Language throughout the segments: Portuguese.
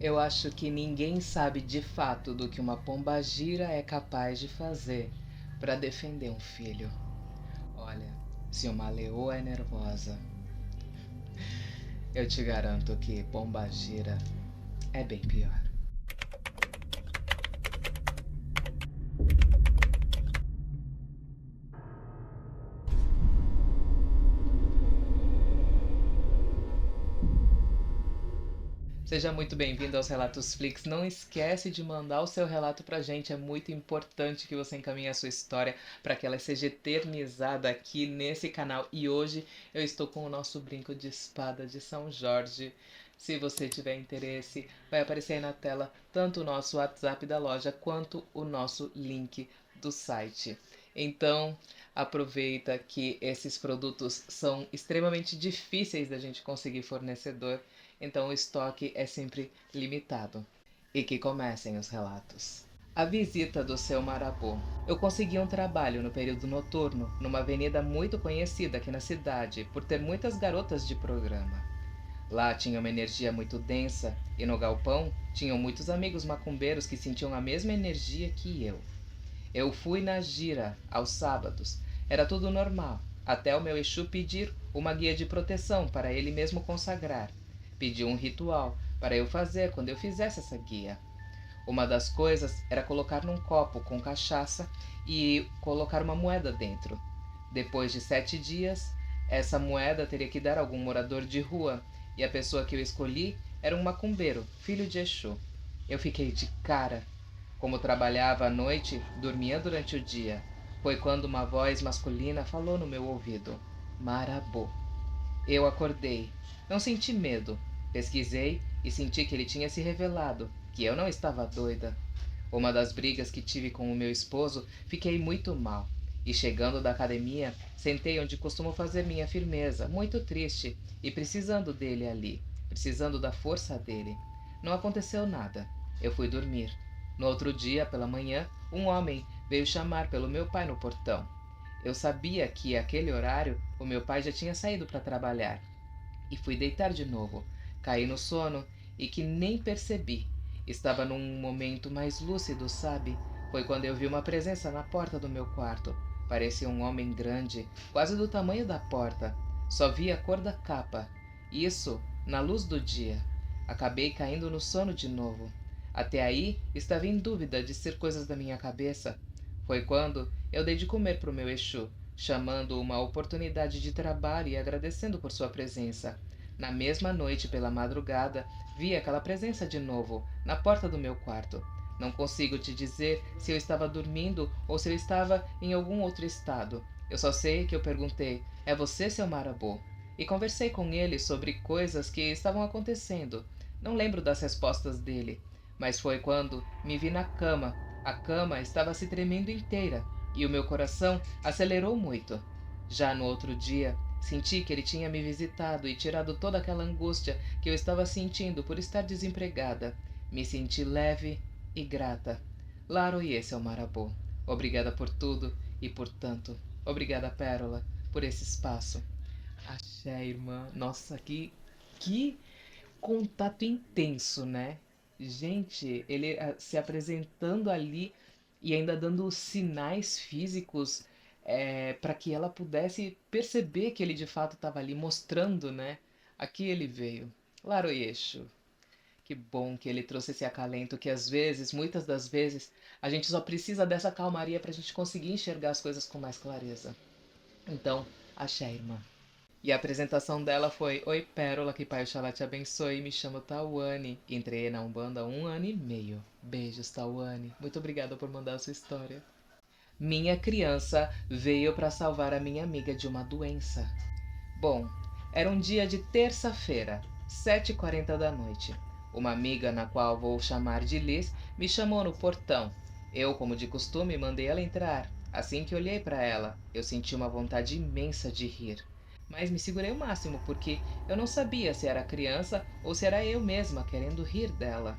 Eu acho que ninguém sabe de fato do que uma pombagira é capaz de fazer para defender um filho. Olha, se uma leoa é nervosa, eu te garanto que pombagira é bem pior. Seja muito bem-vindo aos Relatos Flix. Não esquece de mandar o seu relato pra gente. É muito importante que você encaminhe a sua história para que ela seja eternizada aqui nesse canal. E hoje eu estou com o nosso brinco de espada de São Jorge. Se você tiver interesse, vai aparecer aí na tela tanto o nosso WhatsApp da loja quanto o nosso link do site. Então, aproveita que esses produtos são extremamente difíceis da gente conseguir fornecedor, então o estoque é sempre limitado. E que comecem os relatos. A visita do seu Marabô. Eu consegui um trabalho no período noturno, numa avenida muito conhecida aqui na cidade, por ter muitas garotas de programa. Lá tinha uma energia muito densa, e no galpão tinham muitos amigos macumbeiros que sentiam a mesma energia que eu. Eu fui na gira, aos sábados. Era tudo normal, até o meu Exu pedir uma guia de proteção para ele mesmo consagrar. Pediu um ritual para eu fazer quando eu fizesse essa guia. Uma das coisas era colocar num copo com cachaça e colocar uma moeda dentro. Depois de 7 dias, essa moeda teria que dar a algum morador de rua, e a pessoa que eu escolhi era um macumbeiro, filho de Exu. Eu fiquei de cara. Como trabalhava à noite, dormia durante o dia. Foi quando uma voz masculina falou no meu ouvido: Marabô. Eu acordei. Não senti medo. Pesquisei e senti que ele tinha se revelado, que eu não estava doida. Uma das brigas que tive com o meu esposo, fiquei muito mal. E chegando da academia, sentei onde costumo fazer minha firmeza, muito triste e precisando dele ali, precisando da força dele. Não aconteceu nada. Eu fui dormir. No outro dia, pela manhã, um homem veio chamar pelo meu pai no portão. Eu sabia que, àquele horário, o meu pai já tinha saído para trabalhar. E fui deitar de novo. Caí no sono e que nem percebi. Estava num momento mais lúcido, sabe? Foi quando eu vi uma presença na porta do meu quarto. Parecia um homem grande, quase do tamanho da porta. Só vi a cor da capa. Isso na luz do dia. Acabei caindo no sono de novo. Até aí estava em dúvida de ser coisas da minha cabeça. Foi quando eu dei de comer para o meu Exu, chamando uma oportunidade de trabalho e agradecendo por sua presença. Na mesma noite, pela madrugada, vi aquela presença de novo, na porta do meu quarto. Não consigo te dizer se eu estava dormindo ou se eu estava em algum outro estado. Eu só sei que eu perguntei: é você, seu Marabô? E conversei com ele sobre coisas que estavam acontecendo. Não lembro das respostas dele, mas foi quando me vi na cama. A cama estava se tremendo inteira e o meu coração acelerou muito. Já no outro dia, senti que ele tinha me visitado e tirado toda aquela angústia que eu estava sentindo por estar desempregada. Me senti leve e grata. Laroie, seu Marabô. Obrigada por tudo e por tanto. Obrigada, Pérola, por esse espaço. Axé, irmã. Nossa, que contato intenso, né? Gente, ele se apresentando ali e ainda dando sinais físicos para que ela pudesse perceber que ele de fato estava ali mostrando, né? Aqui ele veio. Laroyeixo. Que bom que ele trouxe esse acalento que às vezes, muitas das vezes, a gente só precisa dessa calmaria para a gente conseguir enxergar as coisas com mais clareza. Então, axé, irmã. E a apresentação dela foi: Oi, Pérola, que Pai Oxalá te abençoe. Me chamo Tawane. Entrei na Umbanda há 1 ano e meio. Beijos, Tawane. Muito obrigada por mandar a sua história. Minha criança veio para salvar a minha amiga de uma doença. Bom, era um dia de terça-feira, 7h40 da noite. Uma amiga, na qual vou chamar de Liz, me chamou no portão. Eu, como de costume, mandei ela entrar. Assim que olhei para ela, eu senti uma vontade imensa de rir. Mas me segurei o máximo porque eu não sabia se era criança ou se era eu mesma querendo rir dela.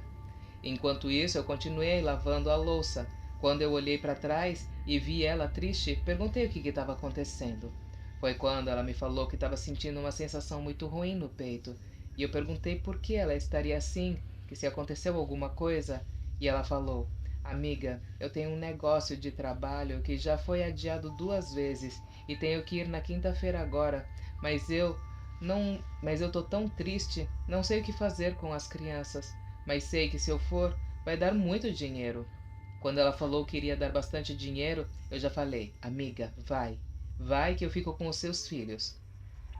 Enquanto isso, eu continuei lavando a louça. Quando eu olhei para trás e vi ela triste, perguntei o que estava acontecendo. Foi quando ela me falou que estava sentindo uma sensação muito ruim no peito, e eu perguntei por que ela estaria assim. que se aconteceu alguma coisa, e ela falou: Amiga, eu tenho um negócio de trabalho que já foi adiado 2 vezes e tenho que ir na quinta-feira agora, mas eu tô tão triste, não sei o que fazer com as crianças, mas sei que se eu for, vai dar muito dinheiro. Quando ela falou que iria dar bastante dinheiro, eu já falei: Amiga, vai. Vai que eu fico com os seus filhos.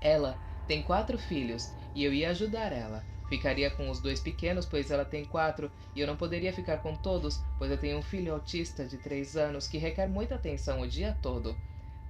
Ela tem 4 filhos e eu ia ajudar ela. Ficaria com os 2 pequenos, pois ela tem 4, e eu não poderia ficar com todos, pois eu tenho um filho autista de 3 anos que requer muita atenção o dia todo.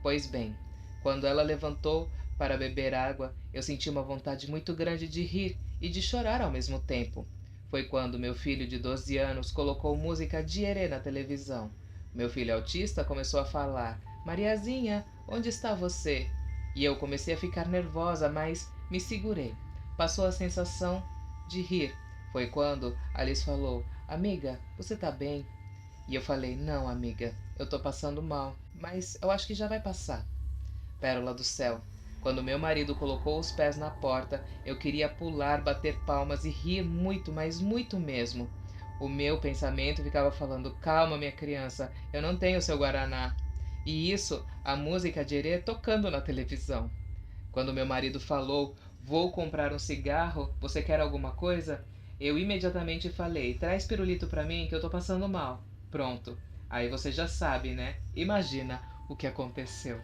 Pois bem, quando ela levantou para beber água, eu senti uma vontade muito grande de rir e de chorar ao mesmo tempo. Foi quando meu filho de 12 anos colocou música de Herê na televisão. Meu filho autista começou a falar: Mariazinha, onde está você? E eu comecei a ficar nervosa, mas me segurei. Passou a sensação de rir. Foi quando Alice falou: Amiga, você tá bem? E eu falei: Não, amiga, eu tô passando mal, mas eu acho que já vai passar. Pérola do céu. Quando meu marido colocou os pés na porta, eu queria pular, bater palmas e rir muito, mas muito mesmo. O meu pensamento ficava falando: Calma, minha criança, eu não tenho seu guaraná. E isso, a música de Herê tocando na televisão. Quando meu marido falou: Vou comprar um cigarro, você quer alguma coisa? Eu imediatamente falei: Traz pirulito pra mim que eu tô passando mal. Pronto. Aí você já sabe, né? Imagina o que aconteceu.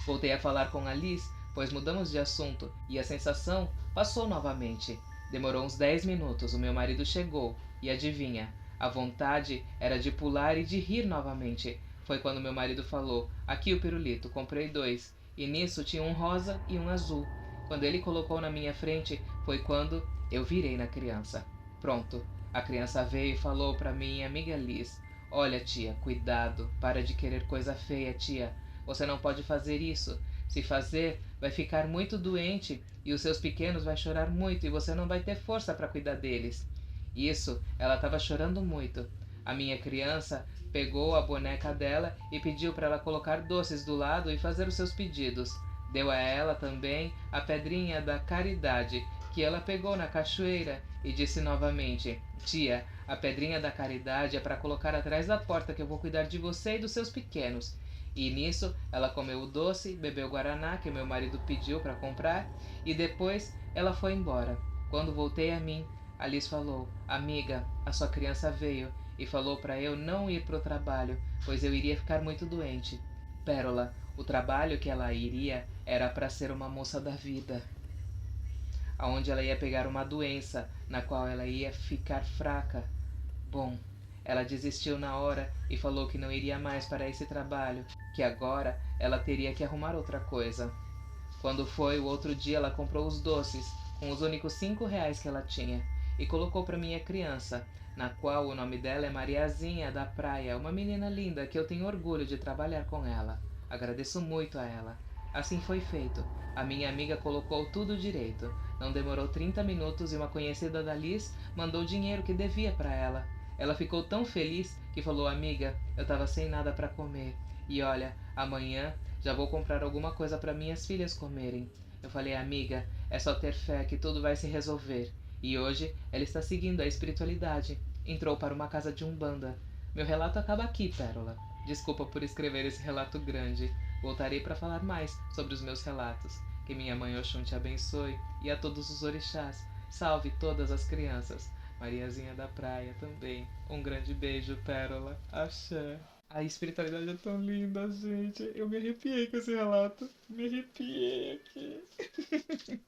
Voltei a falar com Alice, pois mudamos de assunto, e a sensação passou novamente. Demorou uns 10 minutos, o meu marido chegou, e adivinha? A vontade era de pular e de rir novamente. Foi quando meu marido falou: Aqui o pirulito, comprei 2. E nisso tinha um rosa e um azul. Quando ele colocou na minha frente, foi quando eu virei na criança. Pronto. A criança veio e falou para minha amiga Liz: Olha, tia, cuidado, para de querer coisa feia, tia. Você não pode fazer isso. Se fazer, vai ficar muito doente e os seus pequenos vai chorar muito e você não vai ter força para cuidar deles. Isso, ela estava chorando muito. A minha criança pegou a boneca dela e pediu para ela colocar doces do lado e fazer os seus pedidos. Deu a ela também a pedrinha da caridade, que ela pegou na cachoeira, e disse novamente: Tia, a pedrinha da caridade é para colocar atrás da porta que eu vou cuidar de você e dos seus pequenos. E nisso ela comeu o doce, bebeu o guaraná que meu marido pediu para comprar e depois ela foi embora. Quando voltei a mim, Alice falou: Amiga, a sua criança veio e falou para eu não ir para o trabalho, pois eu iria ficar muito doente. Pérola, o trabalho que ela iria era para ser uma moça da vida, aonde ela ia pegar uma doença na qual ela ia ficar fraca. Bom, ela desistiu na hora e falou que não iria mais para esse trabalho, que agora ela teria que arrumar outra coisa. Quando foi o outro dia, ela comprou os doces, com os únicos 5 reais que ela tinha, e colocou para minha criança, na qual o nome dela é Mariazinha da Praia, uma menina linda que eu tenho orgulho de trabalhar com ela. Agradeço muito a ela. Assim foi feito. A minha amiga colocou tudo direito. Não demorou 30 minutos e uma conhecida da Liz mandou o dinheiro que devia para ela. Ela ficou tão feliz que falou: Amiga, eu tava sem nada para comer. E olha, amanhã já vou comprar alguma coisa para minhas filhas comerem. Eu falei: Amiga, é só ter fé que tudo vai se resolver. E hoje ela está seguindo a espiritualidade. Entrou para uma casa de umbanda. Meu relato acaba aqui, Pérola. Desculpa por escrever esse relato grande. Voltarei para falar mais sobre os meus relatos. Que minha mãe Oxum te abençoe e a todos os orixás. Salve todas as crianças. Mariazinha da Praia também. Um grande beijo, Pérola. Axé. A espiritualidade é tão linda, gente. Eu me arrepiei com esse relato. Me arrepiei aqui.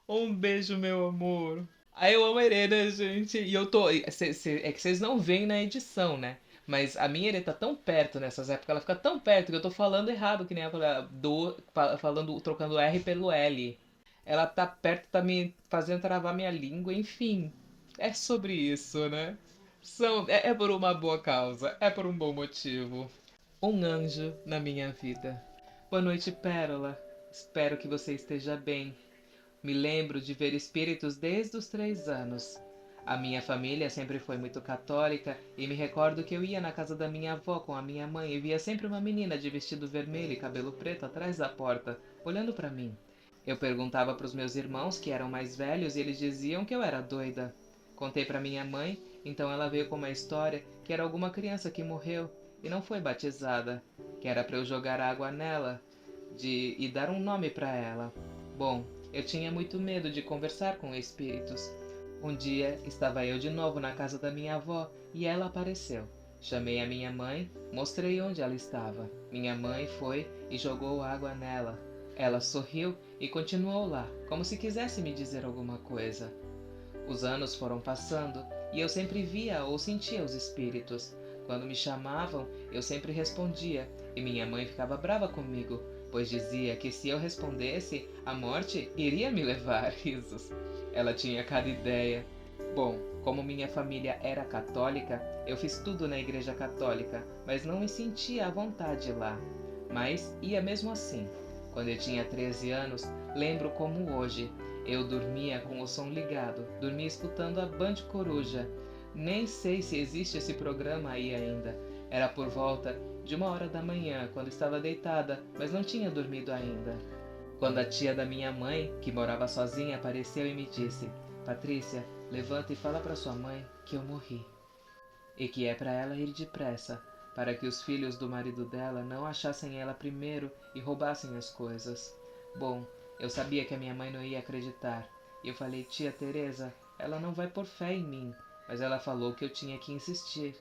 Um beijo, meu amor. Aí eu amo a Herê, né, gente? E eu tô. É que vocês não veem na edição, né? Mas a minha Herê tá tão perto nessas épocas, ela fica tão perto que eu tô falando errado, que nem ela falando, trocando o R pelo L. Ela tá perto, tá me fazendo travar minha língua, enfim. É sobre isso, né? É por uma boa causa, é por um bom motivo. Um anjo na minha vida. Boa noite, Pérola. Espero que você esteja bem. Me lembro de ver espíritos desde os 3 anos. A minha família sempre foi muito católica e me recordo que eu ia na casa da minha avó com a minha mãe e via sempre uma menina de vestido vermelho e cabelo preto atrás da porta, olhando para mim. Eu perguntava para os meus irmãos, que eram mais velhos, e eles diziam que eu era doida. Contei para minha mãe, então ela veio com uma história que era alguma criança que morreu e não foi batizada, que era para eu jogar água nela e dar um nome para ela. Bom, eu tinha muito medo de conversar com espíritos. Um dia estava eu de novo na casa da minha avó e ela apareceu. Chamei a minha mãe, mostrei onde ela estava. Minha mãe foi e jogou água nela. Ela sorriu e continuou lá, como se quisesse me dizer alguma coisa. Os anos foram passando e eu sempre via ou sentia os espíritos. Quando me chamavam, eu sempre respondia e minha mãe ficava brava comigo, pois dizia que se eu respondesse, a morte iria me levar. Risos. Ela tinha cada ideia. Bom, como minha família era católica, eu fiz tudo na igreja católica, mas não me sentia à vontade lá. Mas ia mesmo assim. Quando eu tinha 13 anos, lembro como hoje. Eu dormia com o som ligado, dormia escutando a Band Coruja. Nem sei se existe esse programa aí ainda. Era por volta de 1 hora da manhã, quando estava deitada, mas não tinha dormido ainda. Quando a tia da minha mãe, que morava sozinha, apareceu e me disse: Patrícia, levanta e fala para sua mãe que eu morri. E que é para ela ir depressa, para que os filhos do marido dela não achassem ela primeiro e roubassem as coisas. Bom, eu sabia que a minha mãe não ia acreditar. E eu falei: tia Teresa, ela não vai pôr fé em mim, mas ela falou que eu tinha que insistir.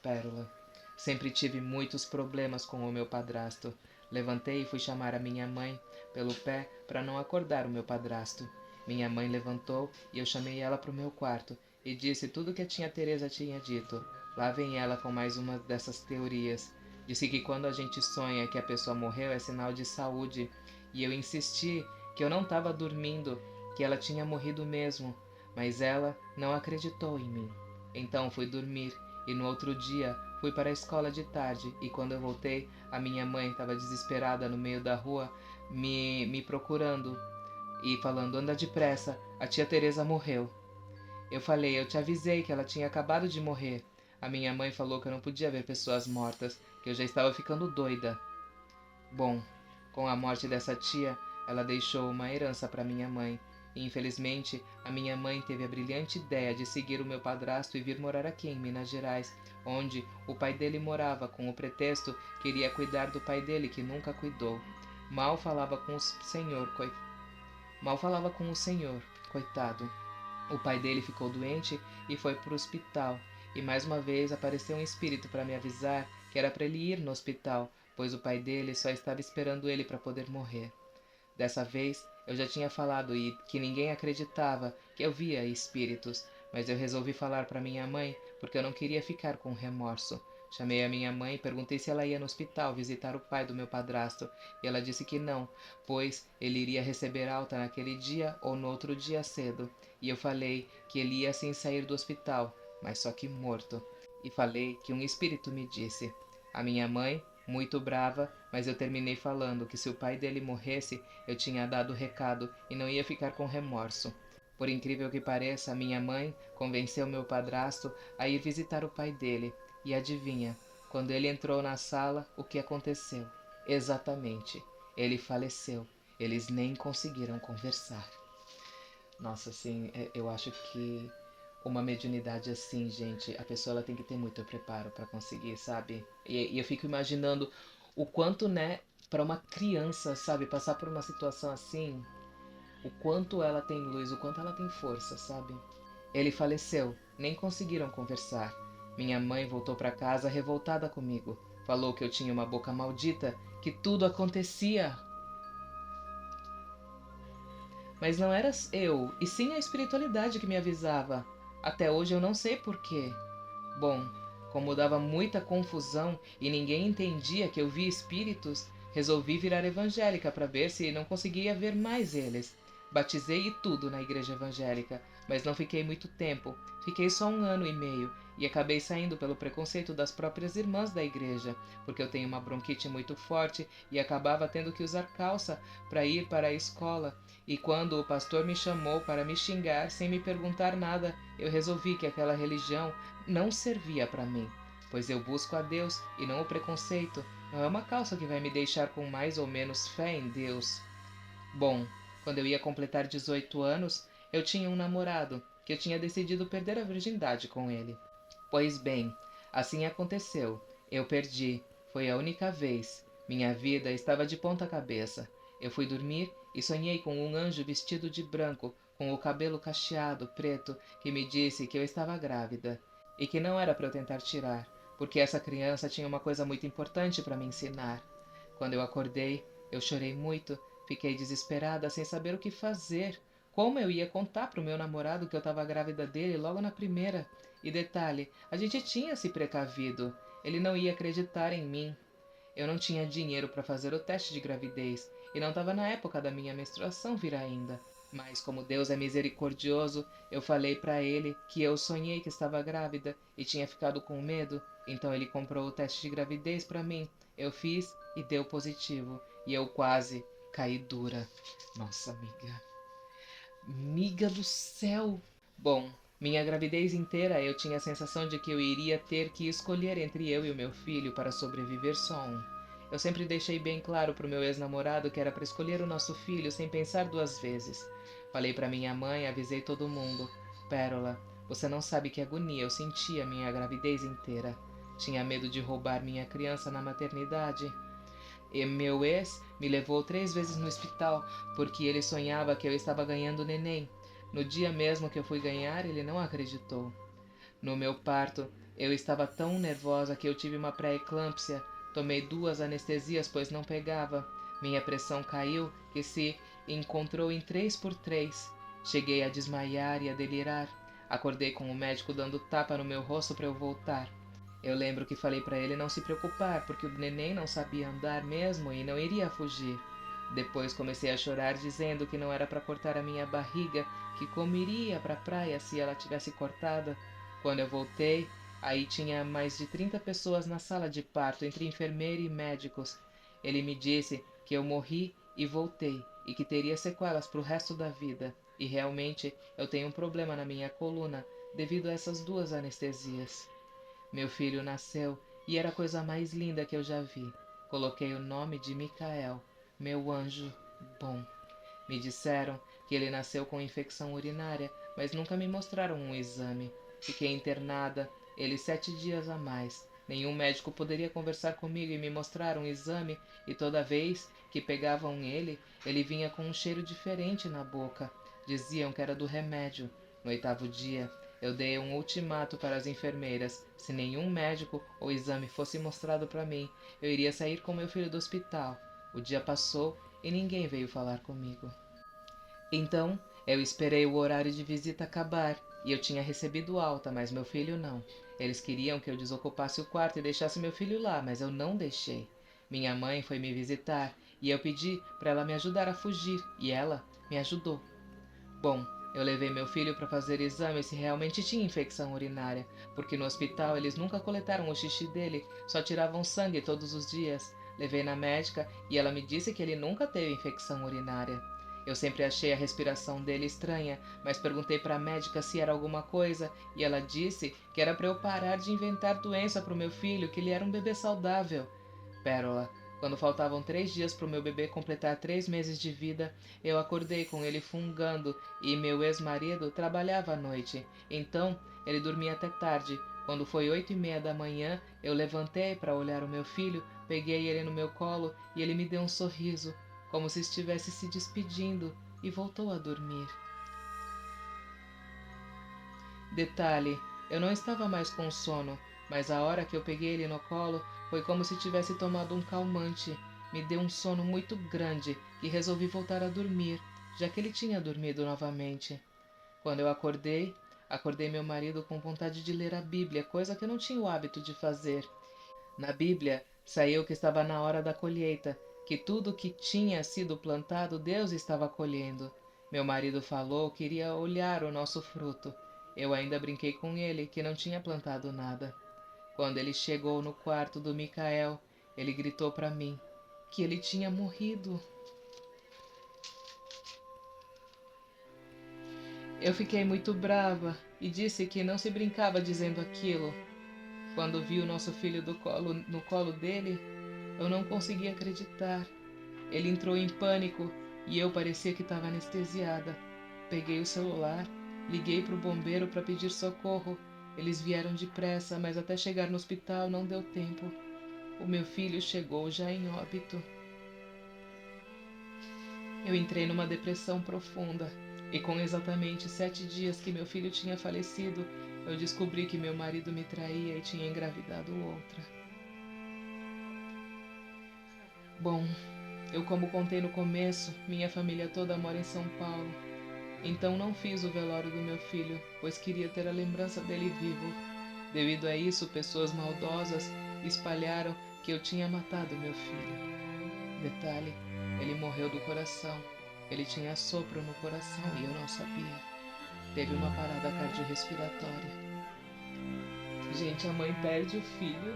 Pérola. Sempre tive muitos problemas com o meu padrasto. Levantei e fui chamar a minha mãe pelo pé para não acordar o meu padrasto. Minha mãe levantou e eu chamei ela para o meu quarto e disse tudo o que a tia Teresa tinha dito. Lá vem ela com mais uma dessas teorias. Disse que quando a gente sonha que a pessoa morreu é sinal de saúde. E eu insisti que eu não estava dormindo, que ela tinha morrido mesmo. Mas ela não acreditou em mim. Então fui dormir e no outro dia fui para a escola de tarde e quando eu voltei, a minha mãe estava desesperada no meio da rua, me procurando e falando: anda depressa, a tia Teresa morreu. Eu falei: eu te avisei que ela tinha acabado de morrer. A minha mãe falou que eu não podia ver pessoas mortas, que eu já estava ficando doida. Bom, com a morte dessa tia, ela deixou uma herança para minha mãe. E infelizmente, a minha mãe teve a brilhante ideia de seguir o meu padrasto e vir morar aqui em Minas Gerais, onde o pai dele morava, com o pretexto que iria cuidar do pai dele, que nunca cuidou. Mal falava com o senhor, Mal falava com o senhor, coitado. O pai dele ficou doente e foi para o hospital. E mais uma vez apareceu um espírito para me avisar que era para ele ir no hospital, pois o pai dele só estava esperando ele para poder morrer. Dessa vez eu já tinha falado e que ninguém acreditava que eu via espíritos, mas eu resolvi falar para minha mãe porque eu não queria ficar com remorso. Chamei a minha mãe e perguntei se ela ia no hospital visitar o pai do meu padrasto, e ela disse que não, pois ele iria receber alta naquele dia ou no outro dia cedo. E eu falei que ele ia sim sair do hospital, mas só que morto. E falei que um espírito me disse. A minha mãe, muito brava, mas eu terminei falando que se o pai dele morresse, eu tinha dado o recado e não ia ficar com remorso. Por incrível que pareça, a minha mãe convenceu meu padrasto a ir visitar o pai dele. E adivinha, quando ele entrou na sala, o que aconteceu? Exatamente, ele faleceu. Eles nem conseguiram conversar. Nossa, assim, eu acho que uma mediunidade assim, gente, a pessoa ela tem que ter muito preparo para conseguir, sabe? E eu fico imaginando o quanto, né, para uma criança, sabe, passar por uma situação assim, o quanto ela tem luz, o quanto ela tem força, sabe? Ele faleceu, nem conseguiram conversar. Minha mãe voltou para casa revoltada comigo. Falou que eu tinha uma boca maldita, que tudo acontecia. Mas não era eu, e sim a espiritualidade que me avisava. Até hoje eu não sei porquê. Bom, como dava muita confusão e ninguém entendia que eu via espíritos, resolvi virar evangélica para ver se não conseguia ver mais eles. Batizei e tudo na igreja evangélica, mas não fiquei muito tempo. Fiquei só 1 ano e meio e acabei saindo pelo preconceito das próprias irmãs da igreja, porque eu tenho uma bronquite muito forte e acabava tendo que usar calça para ir para a escola. E quando o pastor me chamou para me xingar sem me perguntar nada, eu resolvi que aquela religião não servia para mim, pois eu busco a Deus e não o preconceito. Não é uma calça que vai me deixar com mais ou menos fé em Deus. Bom, quando eu ia completar 18 anos, eu tinha um namorado. que eu tinha decidido perder a virgindade com ele. Pois bem, assim aconteceu. Eu perdi. Foi a única vez. Minha vida estava de ponta cabeça. Eu fui dormir e sonhei com um anjo vestido de branco, com o cabelo cacheado, preto, que me disse que eu estava grávida e que não era para eu tentar tirar, porque essa criança tinha uma coisa muito importante para me ensinar. Quando eu acordei, eu chorei muito, fiquei desesperada sem saber o que fazer. Como eu ia contar para o meu namorado que eu estava grávida dele logo na primeira? E detalhe, a gente tinha se precavido. Ele não ia acreditar em mim. Eu não tinha dinheiro para fazer o teste de gravidez e não estava na época da minha menstruação vir ainda. Mas como Deus é misericordioso, eu falei para ele que eu sonhei que estava grávida e tinha ficado com medo, então ele comprou o teste de gravidez para mim. Eu fiz e deu positivo, e eu quase caí dura. Nossa, amiga. Miga do céu! Bom, minha gravidez inteira eu tinha a sensação de que eu iria ter que escolher entre eu e o meu filho para sobreviver só um. Eu sempre deixei bem claro pro meu ex-namorado que era para escolher o nosso filho sem pensar duas vezes. Falei para minha mãe, avisei todo mundo. Pérola, você não sabe que agonia eu sentia minha gravidez inteira. Tinha medo de roubar minha criança na maternidade. E meu ex me levou 3 vezes no hospital porque ele sonhava que eu estava ganhando neném. No dia mesmo que eu fui ganhar, ele não acreditou. No meu parto, eu estava tão nervosa que eu tive uma pré-eclâmpsia. Tomei 2 anestesias, pois não pegava. Minha pressão caiu, que se encontrou em 3 por 3. Cheguei a desmaiar e a delirar. Acordei com o médico dando tapa no meu rosto para eu voltar. Eu lembro que falei para ele não se preocupar, porque o neném não sabia andar mesmo e não iria fugir. Depois comecei a chorar dizendo que não era para cortar a minha barriga, que como iria para a praia se ela tivesse cortada. Quando eu voltei, aí tinha mais de 30 pessoas na sala de parto, entre enfermeira e médicos. Ele me disse que eu morri e voltei, e que teria sequelas para o resto da vida. E realmente eu tenho um problema na minha coluna, devido a essas 2 anestesias. Meu filho nasceu e era a coisa mais linda que eu já vi. Coloquei o nome de Micael, meu anjo bom. Me disseram que ele nasceu com infecção urinária, mas nunca me mostraram um exame. Fiquei internada, ele 7 dias a mais. Nenhum médico poderia conversar comigo e me mostrar um exame, e toda vez que pegavam ele, ele vinha com um cheiro diferente na boca. Diziam que era do remédio. No 8º dia, eu dei um ultimato para as enfermeiras. Se nenhum médico ou exame fosse mostrado para mim, eu iria sair com meu filho do hospital. O dia passou e ninguém veio falar comigo. Então, eu esperei o horário de visita acabar, e eu tinha recebido alta, mas meu filho não. Eles queriam que eu desocupasse o quarto e deixasse meu filho lá, mas eu não deixei. Minha mãe foi me visitar, e eu pedi para ela me ajudar a fugir, e ela me ajudou. Bom, eu levei meu filho para fazer exame se realmente tinha infecção urinária, porque no hospital eles nunca coletaram o xixi dele, só tiravam sangue todos os dias. Levei na médica e ela me disse que ele nunca teve infecção urinária. Eu sempre achei a respiração dele estranha, mas perguntei para a médica se era alguma coisa e ela disse que era para eu parar de inventar doença para o meu filho, que ele era um bebê saudável. Pérola, quando faltavam 3 dias para o meu bebê completar 3 meses de vida, eu acordei com ele fungando e meu ex-marido trabalhava à noite. Então, ele dormia até tarde. Quando foi 8h30 da manhã, eu levantei para olhar o meu filho, peguei ele no meu colo e ele me deu um sorriso, como se estivesse se despedindo, e voltou a dormir. Detalhe, eu não estava mais com sono, mas a hora que eu peguei ele no colo foi como se tivesse tomado um calmante. Me deu um sono muito grande e resolvi voltar a dormir, já que ele tinha dormido novamente. Quando eu acordei meu marido com vontade de ler a Bíblia, coisa que eu não tinha o hábito de fazer. Na Bíblia, saiu que estava na hora da colheita, que tudo que tinha sido plantado Deus estava colhendo. Meu marido falou que iria olhar o nosso fruto. Eu ainda brinquei com ele que não tinha plantado nada. Quando ele chegou no quarto do Micael, ele gritou para mim que ele tinha morrido. Eu fiquei muito brava e disse que não se brincava dizendo aquilo. Quando vi o nosso filho no colo dele, eu não conseguia acreditar. Ele entrou em pânico e eu parecia que estava anestesiada. Peguei o celular Liguei para o bombeiro para pedir socorro. Eles vieram depressa, mas até chegar no hospital não deu tempo. O meu filho chegou já em óbito. Eu entrei numa depressão profunda. E com exatamente 7 dias que meu filho tinha falecido, eu descobri que meu marido me traía e tinha engravidado outra. Bom, como contei no começo, minha família toda mora em São Paulo. Então não fiz o velório do meu filho, pois queria ter a lembrança dele vivo. Devido a isso, pessoas maldosas espalharam que eu tinha matado meu filho. Detalhe, ele morreu do coração. Ele tinha sopro no coração e eu não sabia. Teve uma parada cardiorrespiratória. Gente, a mãe perde o filho,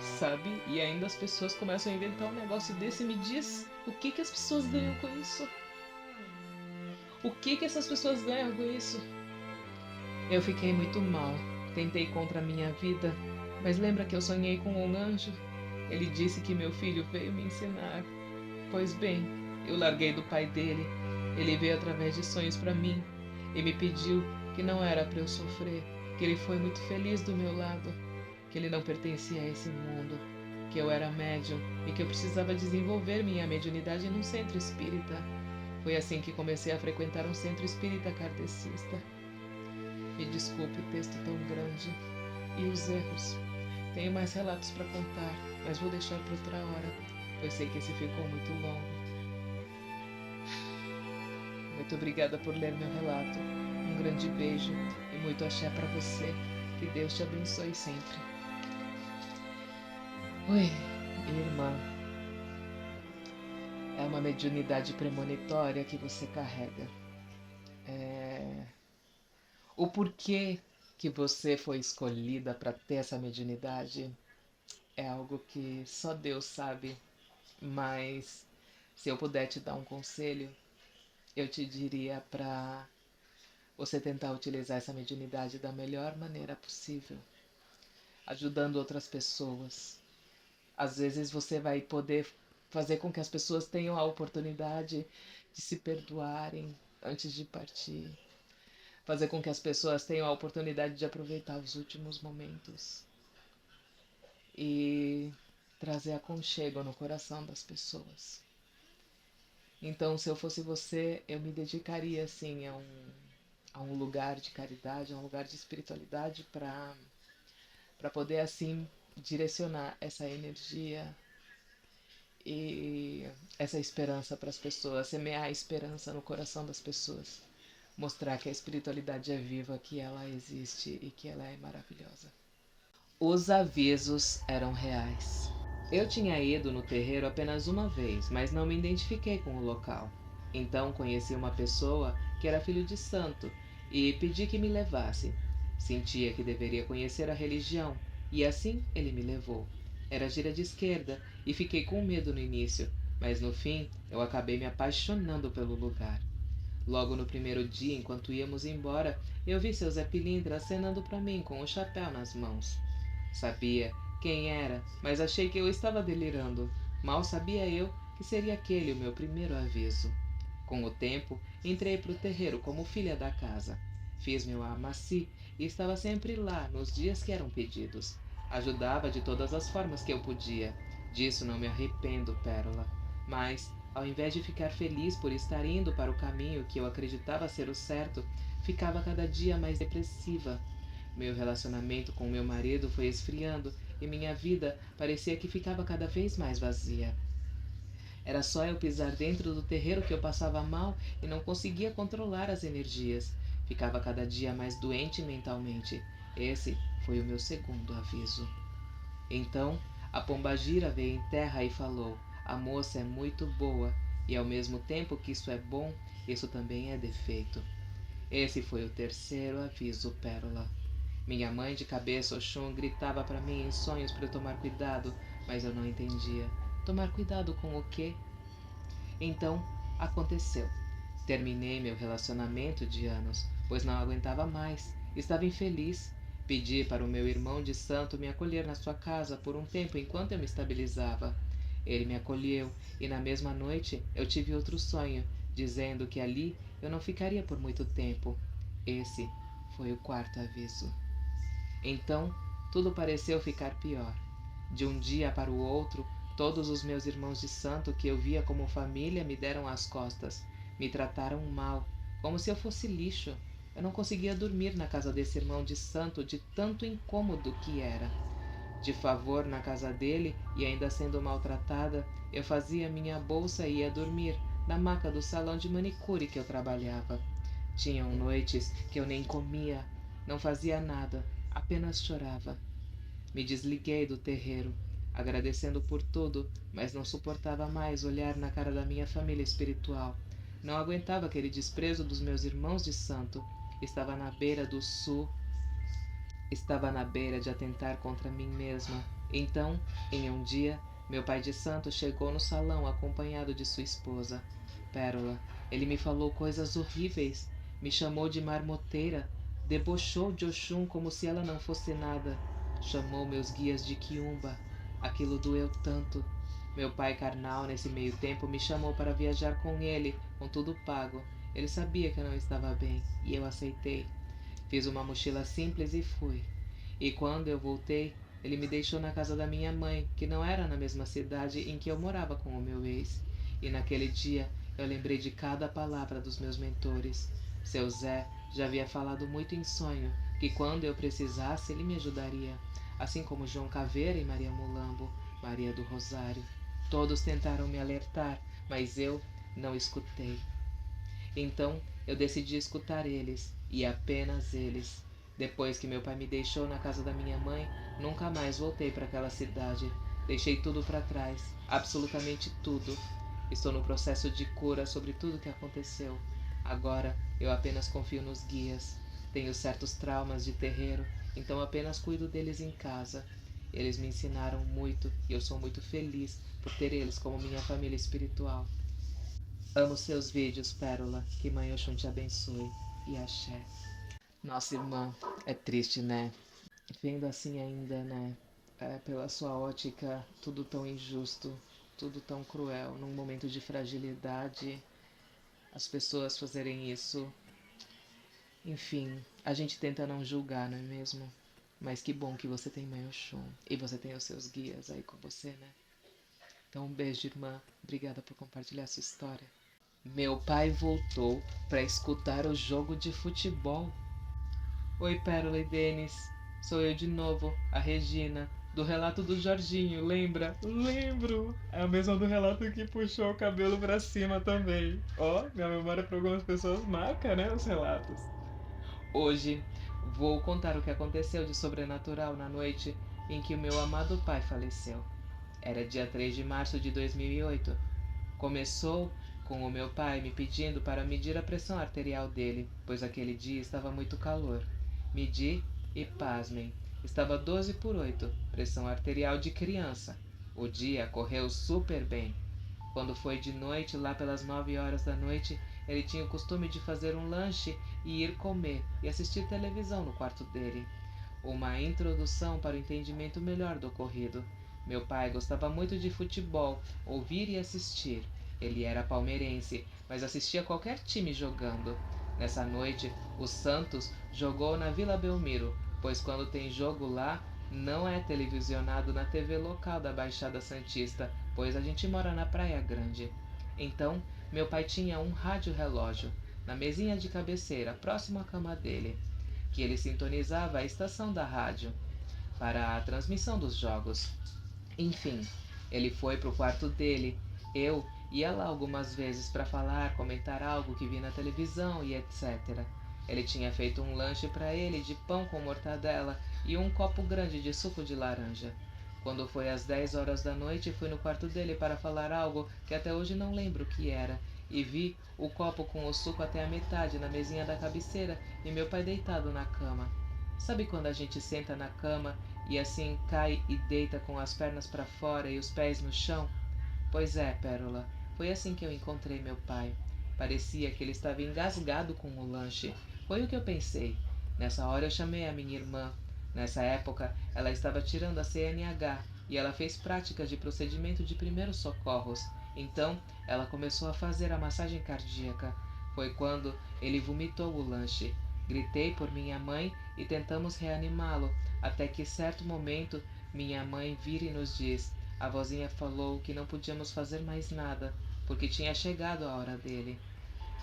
sabe? E ainda as pessoas começam a inventar um negócio desse. Me diz o que as pessoas ganham com isso? O que essas pessoas ganham com isso? Eu fiquei muito mal. Tentei contra a minha vida, mas lembra que eu sonhei com um anjo? Ele disse que meu filho veio me ensinar. Pois bem, eu larguei do pai dele. Ele veio através de sonhos para mim e me pediu que não era para eu sofrer, que ele foi muito feliz do meu lado, que ele não pertencia a esse mundo, que eu era médium e que eu precisava desenvolver minha mediunidade num centro espírita. Foi assim que comecei a frequentar um centro espírita kardecista. Me desculpe o texto tão grande e os erros. Tenho mais relatos para contar, mas vou deixar para outra hora, pois sei que esse ficou muito longo. Muito obrigada por ler meu relato. Um grande beijo e muito axé para você. Que Deus te abençoe sempre. Oi, irmã. É uma mediunidade premonitória que você carrega. O porquê que você foi escolhida para ter essa mediunidade é algo que só Deus sabe, mas se eu puder te dar um conselho, eu te diria para você tentar utilizar essa mediunidade da melhor maneira possível, ajudando outras pessoas. Às vezes você vai poder fazer com que as pessoas tenham a oportunidade de se perdoarem antes de partir, fazer com que as pessoas tenham a oportunidade de aproveitar os últimos momentos e trazer aconchego no coração das pessoas. Então, se eu fosse você, eu me dedicaria assim a um lugar de caridade, a um lugar de espiritualidade para poder assim direcionar essa energia e essa esperança para as pessoas, semear a esperança no coração das pessoas, mostrar que a espiritualidade é viva, que ela existe e que ela é maravilhosa. Os avisos eram reais. Eu tinha ido no terreiro apenas uma vez, mas não me identifiquei com o local. Então conheci uma pessoa que era filho de santo e pedi que me levasse. Sentia que deveria conhecer a religião e assim ele me levou. Era gira de esquerda e fiquei com medo no início, mas no fim eu acabei me apaixonando pelo lugar. Logo no primeiro dia, enquanto íamos embora, eu vi seu Zé Pilintra acenando para mim com o chapéu nas mãos. Sabia quem era, mas achei que eu estava delirando. Mal sabia eu que seria aquele o meu primeiro aviso. Com o tempo, entrei para o terreiro como filha da casa. Fiz meu amaci e estava sempre lá nos dias que eram pedidos. Ajudava de todas as formas que eu podia. Disso não me arrependo, Pérola. Mas, ao invés de ficar feliz por estar indo para o caminho que eu acreditava ser o certo, ficava cada dia mais depressiva. Meu relacionamento com meu marido foi esfriando e minha vida parecia que ficava cada vez mais vazia. Era só eu pisar dentro do terreiro que eu passava mal e não conseguia controlar as energias. Ficava cada dia mais doente mentalmente. Esse foi o meu segundo aviso. Então, a pombagira veio em terra e falou: a moça é muito boa, e ao mesmo tempo que isso é bom, isso também é defeito. Esse foi o terceiro aviso, Pérola. Minha mãe de cabeça Oxum gritava para mim em sonhos para eu tomar cuidado, mas eu não entendia. Tomar cuidado com o quê? Então, aconteceu. Terminei meu relacionamento de anos, pois não aguentava mais. Estava infeliz. Pedi para o meu irmão de santo me acolher na sua casa por um tempo enquanto eu me estabilizava. Ele me acolheu e na mesma noite eu tive outro sonho, dizendo que ali eu não ficaria por muito tempo. Esse foi o quarto aviso. Então, tudo pareceu ficar pior. De um dia para o outro, todos os meus irmãos de santo que eu via como família me deram as costas. Me trataram mal, como se eu fosse lixo. Eu não conseguia dormir na casa desse irmão de santo de tanto incômodo que era. De favor na casa dele e ainda sendo maltratada, eu fazia minha bolsa e ia dormir na maca do salão de manicure que eu trabalhava. Tinham noites que eu nem comia, não fazia nada, apenas chorava. Me desliguei do terreiro, agradecendo por tudo, mas não suportava mais olhar na cara da minha família espiritual. Não aguentava aquele desprezo dos meus irmãos de santo. Estava na beira do sul, estava na beira de atentar contra mim mesma. Então, em um dia, meu pai de santo chegou no salão acompanhado de sua esposa, Pérola. Ele me falou coisas horríveis, me chamou de marmoteira, debochou de Oxum como se ela não fosse nada, chamou meus guias de quiumba. Aquilo doeu tanto. Meu pai carnal, nesse meio tempo, me chamou para viajar com ele, com tudo pago. Ele sabia que eu não estava bem, e eu aceitei. Fiz uma mochila simples e fui. E quando eu voltei, ele me deixou na casa da minha mãe, que não era na mesma cidade em que eu morava com o meu ex. E naquele dia eu lembrei de cada palavra dos meus mentores. Seu Zé já havia falado muito em sonho, que quando eu precisasse ele me ajudaria, assim como João Caveira e Maria Mulambo, Maria do Rosário. Todos tentaram me alertar, mas eu não escutei. Então eu decidi escutar eles, e apenas eles. Depois que meu pai me deixou na casa da minha mãe, nunca mais voltei para aquela cidade. Deixei tudo para trás, absolutamente tudo. Estou no processo de cura sobre tudo o que aconteceu. Agora eu apenas confio nos guias. Tenho certos traumas de terreiro, então apenas cuido deles em casa. Eles me ensinaram muito e eu sou muito feliz por ter eles como minha família espiritual. Amo seus vídeos, Pérola. Que Mãe Oxum te abençoe. E axé. Nossa, irmã, é triste, né? Vendo assim ainda, né? Pela sua ótica, tudo tão injusto, tudo tão cruel. Num momento de fragilidade, as pessoas fazerem isso. Enfim, a gente tenta não julgar, não é mesmo? Mas que bom que você tem Mãe Oxum. E você tem os seus guias aí com você, né? Então um beijo, irmã. Obrigada por compartilhar sua história. Meu pai voltou para escutar o jogo de futebol. Oi, Pérola e Denis. Sou eu de novo, a Regina, do relato do Jorginho, lembra? Lembro! É a mesma do relato que puxou o cabelo pra cima também. Ó, minha memória para algumas pessoas marca, né, os relatos. Hoje vou contar o que aconteceu de sobrenatural na noite em que o meu amado pai faleceu. Era dia 3 de março de 2008. Começou com o meu pai me pedindo para medir a pressão arterial dele, pois aquele dia estava muito calor. Medi e, pasmem, estava 12/8, pressão arterial de criança. O dia correu super bem. Quando foi de noite, lá pelas 9 horas da noite, ele tinha o costume de fazer um lanche e ir comer e assistir televisão no quarto dele. Uma introdução para o entendimento melhor do ocorrido. Meu pai gostava muito de futebol, ouvir e assistir. Ele era palmeirense, mas assistia qualquer time jogando. Nessa noite, o Santos jogou na Vila Belmiro, pois quando tem jogo lá, não é televisionado na TV local da Baixada Santista, pois a gente mora na Praia Grande. Então, meu pai tinha um rádio-relógio na mesinha de cabeceira, próximo à cama dele, que ele sintonizava a estação da rádio para a transmissão dos jogos. Enfim, ele foi pro quarto dele. Eu ia lá algumas vezes para falar, comentar algo que vi na televisão e etc. Ele tinha feito um lanche para ele de pão com mortadela e um copo grande de suco de laranja. Quando foi às 10 horas da noite, fui no quarto dele para falar algo que até hoje não lembro o que era, e vi o copo com o suco até a metade na mesinha da cabeceira e meu pai deitado na cama. Sabe quando a gente senta na cama e assim cai e deita com as pernas para fora e os pés no chão? Pois é, Pérola, foi assim que eu encontrei meu pai. Parecia que ele estava engasgado com o lanche. Foi o que eu pensei. Nessa hora eu chamei a minha irmã. Nessa época, ela estava tirando a CNH e ela fez práticas de procedimento de primeiros socorros. Então, ela começou a fazer a massagem cardíaca. Foi quando ele vomitou o lanche. Gritei por minha mãe e tentamos reanimá-lo, até que certo momento minha mãe vira e nos diz: a vozinha falou que não podíamos fazer mais nada, porque tinha chegado a hora dele.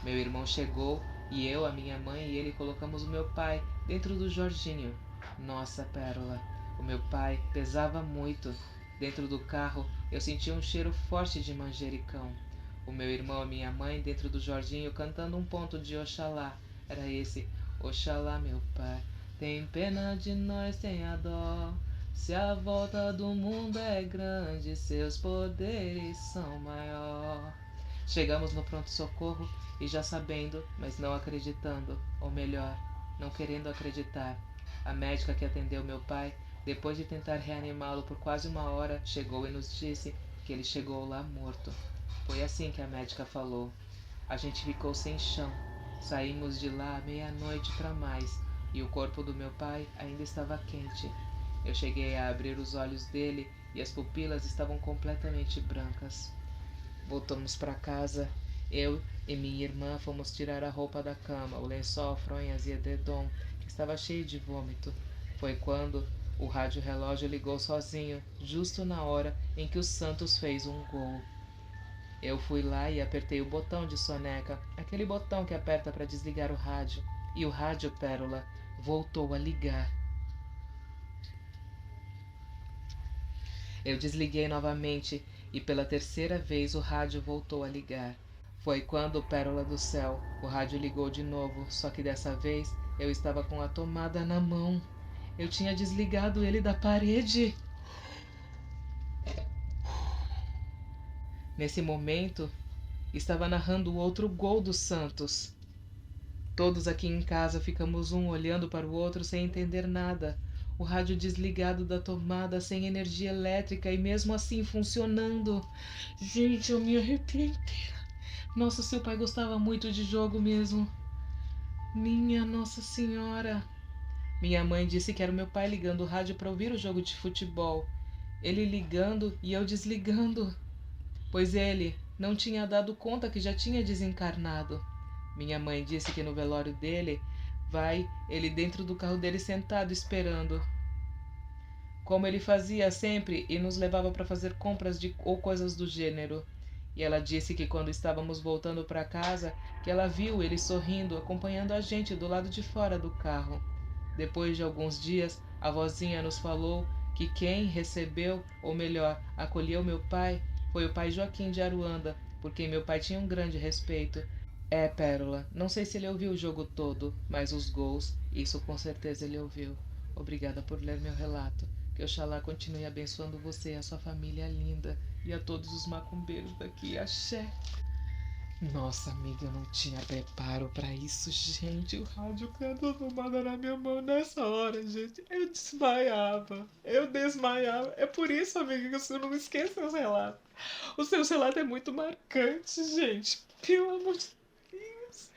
Meu irmão chegou e eu, a minha mãe e ele colocamos o meu pai dentro do Jorginho. Nossa, Pérola, o meu pai pesava muito. Dentro do carro eu sentia um cheiro forte de manjericão. O meu irmão e minha mãe dentro do Jorginho cantando um ponto de Oxalá. Era esse: Oxalá, meu pai, tem pena de nós, tenha dó. Se a volta do mundo é grande, seus poderes são maior. Chegamos no pronto-socorro e já sabendo, mas não acreditando, ou melhor, não querendo acreditar, a médica que atendeu meu pai, depois de tentar reanimá-lo por quase uma hora, chegou e nos disse que ele chegou lá morto. Foi assim que a médica falou. A gente ficou sem chão. Saímos de lá à meia-noite para mais, e o corpo do meu pai ainda estava quente. Eu cheguei a abrir os olhos dele e as pupilas estavam completamente brancas. Voltamos para casa. Eu e minha irmã fomos tirar a roupa da cama, o lençol, fronhas e edredom, que estava cheio de vômito. Foi quando o rádio-relógio ligou sozinho, justo na hora em que o Santos fez um gol. Eu fui lá e apertei o botão de soneca, aquele botão que aperta para desligar o rádio. E o rádio, Pérola, voltou a ligar. Eu desliguei novamente e pela terceira vez o rádio voltou a ligar. Foi quando, Pérola do céu, o rádio ligou de novo, só que dessa vez eu estava com a tomada na mão. Eu tinha desligado ele da parede. Nesse momento, estava narrando o outro gol do Santos. Todos aqui em casa ficamos um olhando para o outro sem entender nada. O rádio desligado da tomada sem energia elétrica e mesmo assim funcionando. Gente, eu me arrepiei inteira. Nossa, seu pai gostava muito de jogo mesmo. Minha Nossa Senhora. Minha mãe disse que era o meu pai ligando o rádio para ouvir o jogo de futebol. Ele ligando e eu desligando, pois ele não tinha dado conta que já tinha desencarnado. Minha mãe disse que no velório dele vai ele dentro do carro dele sentado esperando, como ele fazia sempre e nos levava para fazer compras ou coisas do gênero. E ela disse que quando estávamos voltando para casa, que ela viu ele sorrindo, acompanhando a gente do lado de fora do carro. Depois de alguns dias, a vozinha nos falou que quem recebeu, ou melhor, acolheu meu pai, foi o pai Joaquim de Aruanda, por quem meu pai tinha um grande respeito. É, Pérola, não sei se ele ouviu o jogo todo, mas os gols, isso com certeza ele ouviu. Obrigada por ler meu relato. Que Oxalá continue abençoando você e a sua família linda. E a todos os macumbeiros daqui. Axé. Nossa, amiga, eu não tinha preparo pra isso, gente. O rádio caiu tomada na minha mão nessa hora, gente. Eu desmaiava. Eu desmaiava. É por isso, amiga, que você não esqueça seus relatos. O seu relato é muito marcante, gente. Pelo amor de Deus.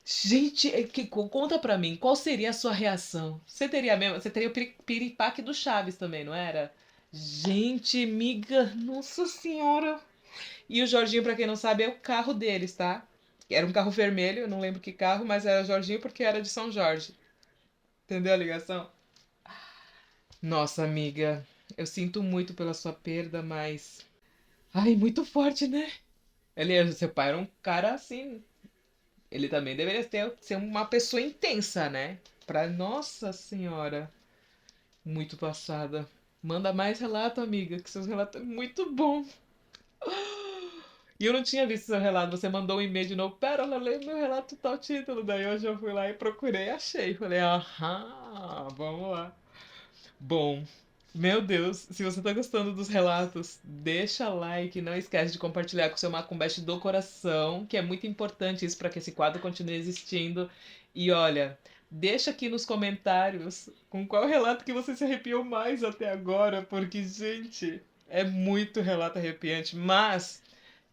Gente, conta pra mim, qual seria a sua reação? Você teria mesmo, você teria o piripaque do Chaves também, não era? Gente, amiga, nossa senhora. E o Jorginho, pra quem não sabe, é o carro deles, tá? Era um carro vermelho, eu não lembro que carro, mas era Jorginho porque era de São Jorge. Entendeu a ligação? Nossa, amiga, eu sinto muito pela sua perda, mas. Ai, muito forte, né? Seu pai era um cara assim. Ele também deveria ser uma pessoa intensa, né? Nossa Senhora, muito passada. Manda mais relato, amiga, que seus relatos é muito bom. E eu não tinha visto seu relato, você mandou um e-mail de novo. Pera, eu leio meu relato tal título. Daí hoje eu fui lá e procurei e achei. Falei, aham, vamos lá. Bom, meu Deus, se você tá gostando dos relatos, deixa like, não esquece de compartilhar com seu macumbete do coração, que é muito importante isso para que esse quadro continue existindo. E olha, deixa aqui nos comentários com qual relato que você se arrepiou mais até agora, porque, gente, é muito relato arrepiante, mas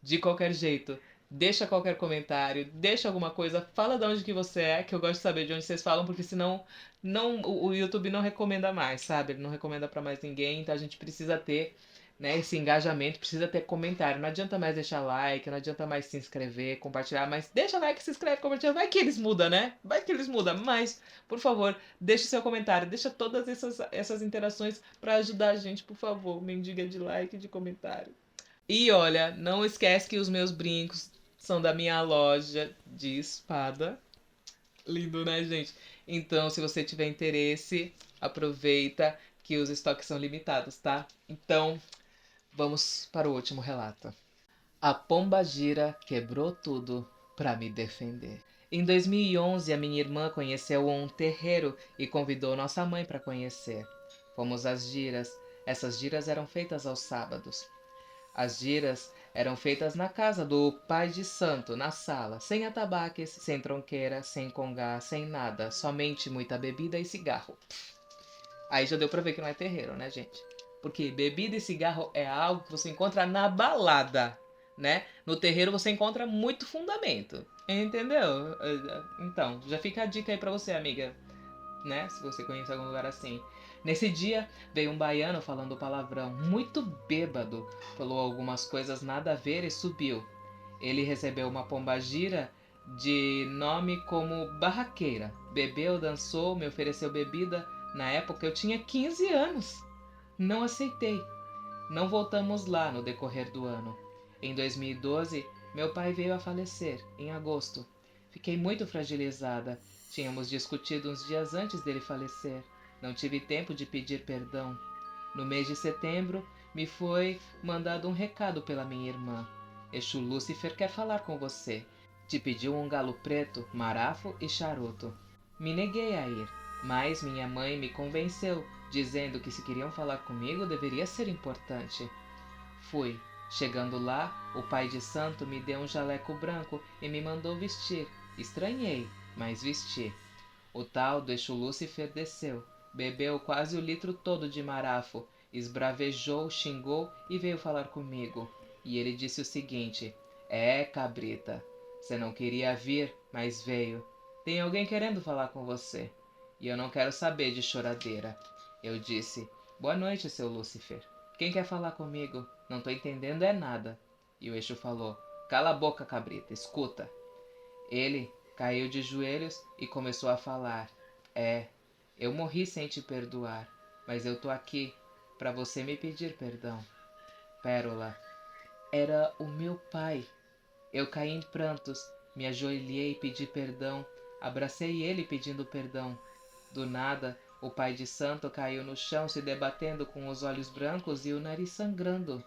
de qualquer jeito, deixa qualquer comentário, deixa alguma coisa, fala de onde que você é, que eu gosto de saber de onde vocês falam, porque senão o YouTube não recomenda mais, sabe? Ele não recomenda pra mais ninguém, então a gente precisa ter né? Esse engajamento precisa ter comentário. Não adianta mais deixar like, não adianta mais se inscrever, compartilhar, mas deixa like, se inscreve, compartilha. Vai que eles mudam, né? Vai que eles mudam. Mas, por favor, deixe seu comentário, deixa todas essas interações para ajudar a gente, por favor. Mendiga de like e de comentário. E olha, não esquece que os meus brincos são da minha loja de espada. Lindo, né, gente? Então, se você tiver interesse, aproveita que os estoques são limitados, tá? Então, vamos para o último relato. A pombagira quebrou tudo para me defender. Em 2011, a minha irmã conheceu um terreiro e convidou nossa mãe para conhecer. Fomos às giras. Essas giras eram feitas aos sábados. As giras eram feitas na casa do pai de santo, na sala, sem atabaques, sem tronqueira, sem congá, sem nada, somente muita bebida e cigarro. Aí já deu pra ver que não é terreiro, né, gente? Porque bebida e cigarro é algo que você encontra na balada, né? No terreiro você encontra muito fundamento, entendeu? Então, já fica a dica aí pra você, amiga, né? Se você conhece algum lugar assim. Nesse dia, veio um baiano falando palavrão, muito bêbado, falou algumas coisas nada a ver e subiu. Ele recebeu uma pombagira de nome como Barraqueira. Bebeu, dançou, me ofereceu bebida. Na época eu tinha 15 anos. Não aceitei. Não voltamos lá no decorrer do ano. Em 2012, meu pai veio a falecer, em agosto. Fiquei muito fragilizada. Tínhamos discutido uns dias antes dele falecer. Não tive tempo de pedir perdão. No mês de setembro, me foi mandado um recado pela minha irmã. Exu Lúcifer quer falar com você. Te pediu um galo preto, marafo e charuto. Me neguei a ir, mas minha mãe me convenceu, dizendo que se queriam falar comigo deveria ser importante. Fui. Chegando lá, o pai de santo me deu um jaleco branco e me mandou vestir. Estranhei, mas vesti. O tal do Exu Lúcifer desceu, bebeu quase o litro todo de marafo, esbravejou, xingou e veio falar comigo. E ele disse o seguinte: é, cabrita, você não queria vir, mas veio. Tem alguém querendo falar com você. E eu não quero saber de choradeira. Eu disse: boa noite, seu Lúcifer. Quem quer falar comigo? Não tô entendendo é nada. E o Exu falou: cala a boca, cabrita, escuta. Ele caiu de joelhos e começou a falar: é, eu morri sem te perdoar, mas eu tô aqui para você me pedir perdão. Pérola, era o meu pai. Eu caí em prantos, me ajoelhei e pedi perdão, abracei ele pedindo perdão. Do nada, o pai de santo caiu no chão se debatendo com os olhos brancos e o nariz sangrando.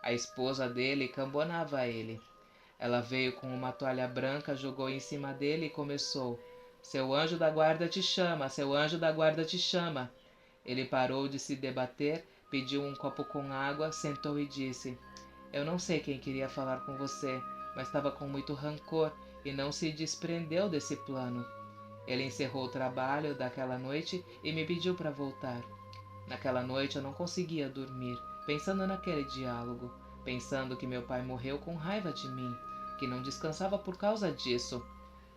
A esposa dele cambonava ele. Ela veio com uma toalha branca, jogou em cima dele e começou: seu anjo da guarda te chama, seu anjo da guarda te chama. Ele parou de se debater, pediu um copo com água, sentou e disse: eu não sei quem queria falar com você, mas estava com muito rancor e não se desprendeu desse plano. Ele encerrou o trabalho daquela noite e me pediu para voltar. Naquela noite eu não conseguia dormir, pensando naquele diálogo, pensando que meu pai morreu com raiva de mim, que não descansava por causa disso.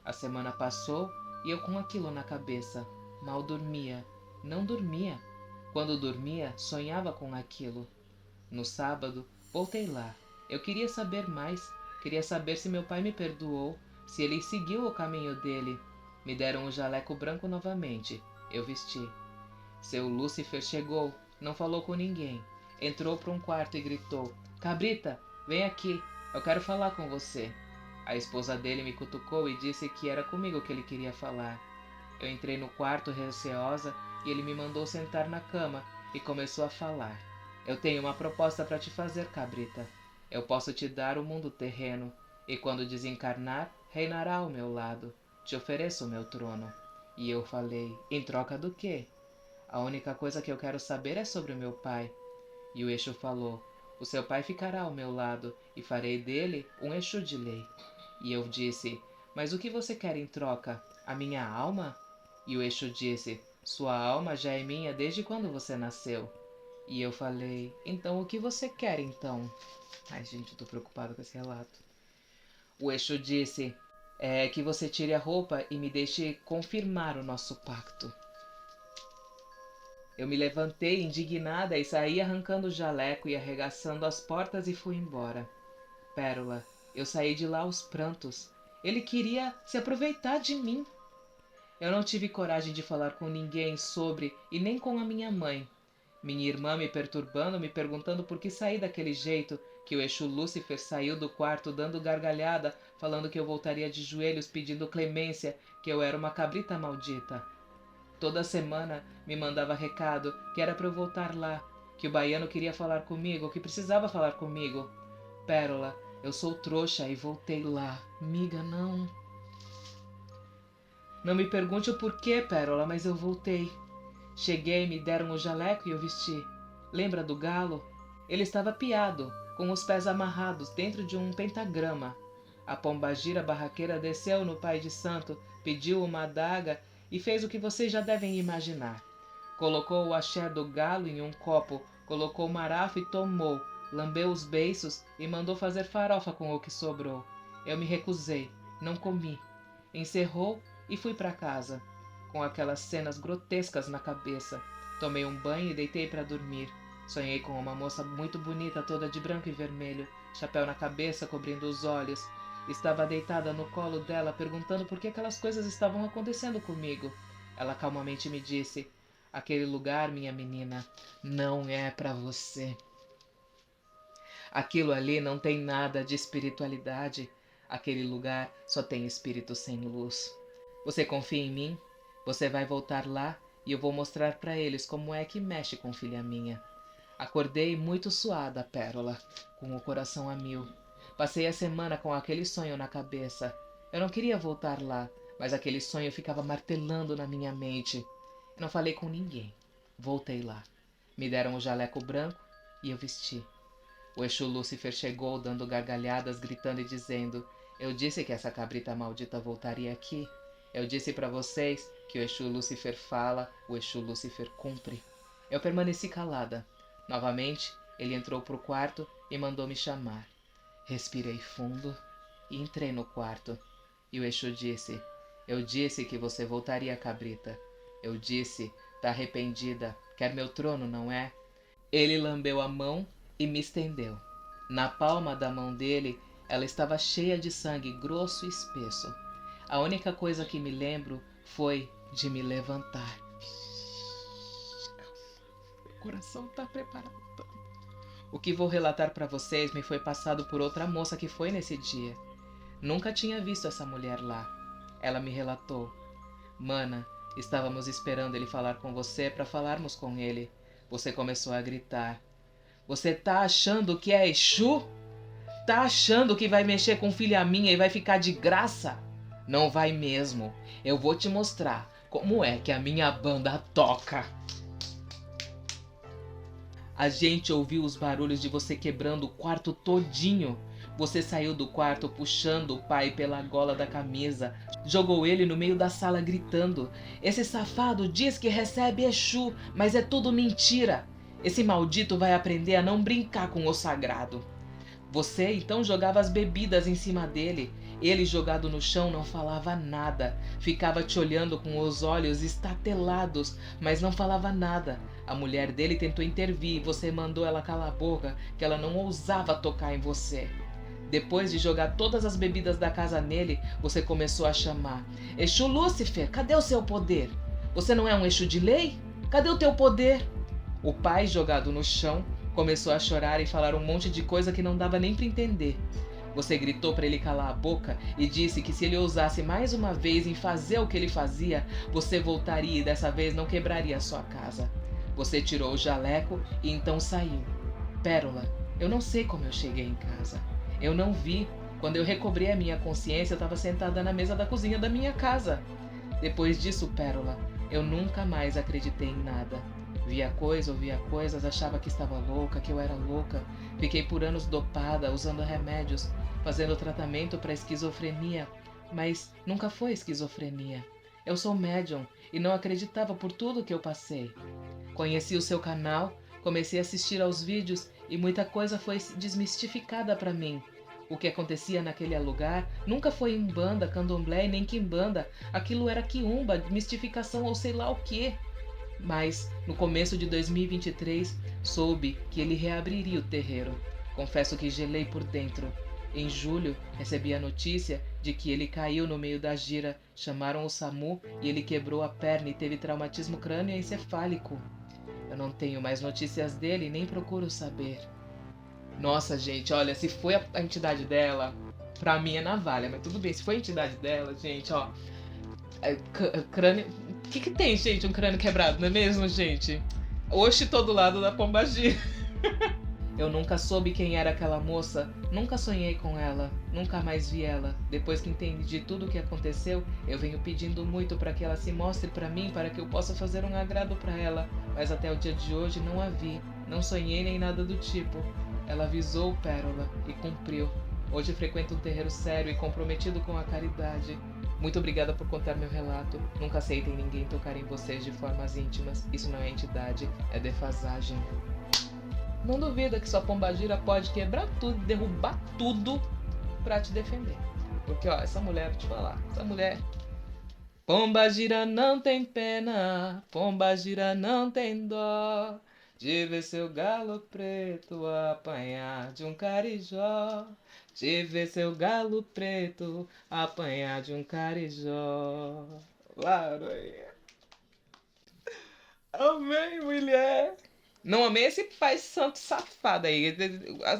A semana passou e eu com aquilo na cabeça. Mal dormia, não dormia. Quando dormia, sonhava com aquilo. No sábado, voltei lá. Eu queria saber mais, queria saber se meu pai me perdoou, se ele seguiu o caminho dele. Me deram o jaleco branco novamente. Eu vesti. Seu Lúcifer chegou, não falou com ninguém. Entrou para um quarto e gritou: cabrita, vem aqui, eu quero falar com você. A esposa dele me cutucou e disse que era comigo que ele queria falar. Eu entrei no quarto receosa e ele me mandou sentar na cama e começou a falar. Eu tenho uma proposta para te fazer, cabrita. Eu posso te dar o mundo terreno e quando desencarnar, reinará ao meu lado. Te ofereço o meu trono. E eu falei: em troca do quê? A única coisa que eu quero saber é sobre o meu pai. E o Exu falou: o seu pai ficará ao meu lado e farei dele um Exu de lei. E eu disse: mas o que você quer em troca? A minha alma? E o Exu disse: sua alma já é minha desde quando você nasceu. E eu falei: então o que você quer então? Ai, gente, eu tô preocupado com esse relato. O Exu disse: é que você tire a roupa e me deixe confirmar o nosso pacto. Eu me levantei indignada e saí arrancando o jaleco e arregaçando as portas e fui embora. Pérola, eu saí de lá aos prantos. Ele queria se aproveitar de mim. Eu não tive coragem de falar com ninguém sobre e nem com a minha mãe. Minha irmã me perturbando, me perguntando por que saí daquele jeito, que o Exu Lúcifer saiu do quarto dando gargalhada, falando que eu voltaria de joelhos pedindo clemência, que eu era uma cabrita maldita. Toda semana me mandava recado que era para eu voltar lá, que o baiano queria falar comigo, que precisava falar comigo. Pérola, eu sou trouxa e voltei lá. Miga, não. Não me pergunte o porquê, Pérola, mas eu voltei. Cheguei, me deram o jaleco e eu vesti. Lembra do galo? Ele estava piado, com os pés amarrados dentro de um pentagrama. A pombagira barraqueira desceu no pai de santo, pediu uma adaga e fez o que vocês já devem imaginar. Colocou o axé do galo em um copo, colocou o marafo e tomou, lambeu os beiços e mandou fazer farofa com o que sobrou. Eu me recusei, não comi. Encerrou e fui para casa, com aquelas cenas grotescas na cabeça. Tomei um banho e deitei para dormir. Sonhei com uma moça muito bonita, toda de branco e vermelho, chapéu na cabeça cobrindo os olhos. Estava deitada no colo dela, perguntando por que aquelas coisas estavam acontecendo comigo. Ela calmamente me disse: aquele lugar, minha menina, não é para você. Aquilo ali não tem nada de espiritualidade. Aquele lugar só tem espírito sem luz. Você confia em mim? Você vai voltar lá e eu vou mostrar para eles como é que mexe com filha minha. Acordei muito suada, Pérola, com o coração a mil. Passei a semana com aquele sonho na cabeça. Eu não queria voltar lá, mas aquele sonho ficava martelando na minha mente. Eu não falei com ninguém. Voltei lá. Me deram o jaleco branco e eu vesti. O Exu Lúcifer chegou dando gargalhadas, gritando e dizendo: eu disse que essa cabrita maldita voltaria aqui. Eu disse para vocês que o Exu Lúcifer fala, o Exu Lúcifer cumpre. Eu permaneci calada. Novamente, ele entrou pro quarto e mandou me chamar. Respirei fundo e entrei no quarto. E o Exu disse: eu disse que você voltaria, cabrita. Eu disse: tá arrependida, quer meu trono, não é? Ele lambeu a mão e me estendeu. Na palma da mão dele, ela estava cheia de sangue grosso e espesso. A única coisa que me lembro foi de me levantar. Meu coração está preparado. O que vou relatar para vocês me foi passado por outra moça que foi nesse dia. Nunca tinha visto essa mulher lá. Ela me relatou: mana, estávamos esperando ele falar com você para falarmos com ele. Você começou a gritar: você tá achando que é Exu? Tá achando que vai mexer com filha minha e vai ficar de graça? Não vai mesmo. Eu vou te mostrar como é que a minha banda toca. A gente ouviu os barulhos de você quebrando o quarto todinho. Você saiu do quarto puxando o pai pela gola da camisa. Jogou ele no meio da sala gritando: esse safado diz que recebe Exu, mas é tudo mentira. Esse maldito vai aprender a não brincar com o sagrado. Você então jogava as bebidas em cima dele. Ele, jogado no chão, não falava nada. Ficava te olhando com os olhos estatelados, mas não falava nada. A mulher dele tentou intervir e você mandou ela calar a boca, que ela não ousava tocar em você. Depois de jogar todas as bebidas da casa nele, você começou a chamar: Exu Lúcifer, cadê o seu poder? Você não é um Exu de lei? Cadê o teu poder? O pai, jogado no chão, começou a chorar e falar um monte de coisa que não dava nem para entender. Você gritou para ele calar a boca e disse que se ele ousasse mais uma vez em fazer o que ele fazia, você voltaria e dessa vez não quebraria a sua casa. Você tirou o jaleco e então saiu. Pérola, eu não sei como eu cheguei em casa. Eu não vi. Quando eu recobrei a minha consciência, eu estava sentada na mesa da cozinha da minha casa. Depois disso, Pérola, eu nunca mais acreditei em nada. Via ouvia coisas, achava que estava louca, que eu era louca. Fiquei por anos dopada, usando remédios, fazendo tratamento para esquizofrenia, mas nunca foi esquizofrenia. Eu sou médium e não acreditava por tudo que eu passei. Conheci o seu canal, comecei a assistir aos vídeos e muita coisa foi desmistificada para mim. O que acontecia naquele lugar nunca foi umbanda, candomblé e nem quimbanda. Aquilo era quiumba, mistificação ou sei lá o quê. Mas no começo de 2023 soube que ele reabriria o terreiro. Confesso que gelei por dentro. Em julho, recebi a notícia de que ele caiu no meio da gira. Chamaram o SAMU e ele quebrou a perna e teve traumatismo crânioencefálico. Eu não tenho mais notícias dele e nem procuro saber. Nossa, gente, olha, se foi a entidade dela, pra mim é navalha, mas tudo bem. Se foi a entidade dela, gente, ó. Crânio. O que tem, gente, um crânio quebrado, não é mesmo, gente? Oxe, todo lado da pombagira. Eu nunca soube quem era aquela moça, nunca sonhei com ela, nunca mais vi ela. Depois que entendi tudo o que aconteceu, eu venho pedindo muito para que ela se mostre para mim, para que eu possa fazer um agrado para ela, mas até o dia de hoje não a vi, não sonhei nem nada do tipo. Ela avisou Pérola e cumpriu. Hoje frequento um terreiro sério e comprometido com a caridade. Muito obrigada por contar meu relato. Nunca aceitem ninguém tocar em vocês de formas íntimas. Isso não é entidade, é defasagem. Não duvida que sua pombagira pode quebrar tudo, derrubar tudo pra te defender. Porque, ó, essa mulher, vou te falar, essa mulher... Pombagira não tem pena, pombagira não tem dó de ver seu galo preto apanhar de um carijó. De ver seu galo preto apanhar de um carijó. Claro aí. Amei, mulher. Não amei esse pai santo safado aí.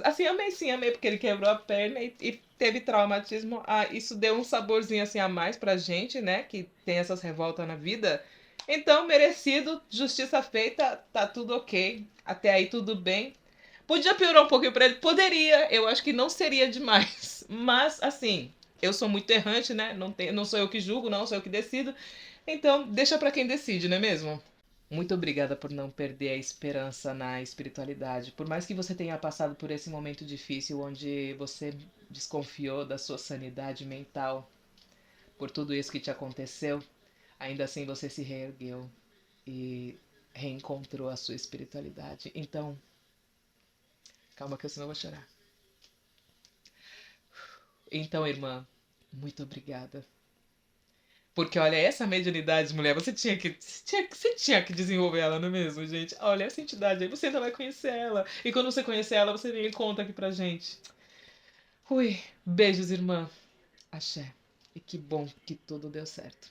Assim, amei sim, amei porque ele quebrou a perna e teve traumatismo. Ah, isso deu um saborzinho assim a mais pra gente, né? Que tem essas revoltas na vida. Então, merecido, justiça feita, tá tudo ok. Até aí tudo bem. Podia piorar um pouquinho pra ele? Poderia, eu acho que não seria demais. Mas, assim, eu sou muito errante, né? Não sou eu que julgo, não sou eu que decido. Então, deixa pra quem decide, não é mesmo? Muito obrigada por não perder a esperança na espiritualidade. Por mais que você tenha passado por esse momento difícil onde você desconfiou da sua sanidade mental, por tudo isso que te aconteceu, ainda assim você se reergueu e reencontrou a sua espiritualidade. Então, calma que eu senão eu vou chorar. Então, irmã, muito obrigada. Porque, olha, essa mediunidade, mulher, você tinha que desenvolver ela, não é mesmo, gente? Olha, essa entidade aí, você ainda vai conhecer ela. E quando você conhecer ela, você vem e conta aqui pra gente. Ui, beijos, irmã. Axé. E que bom que tudo deu certo.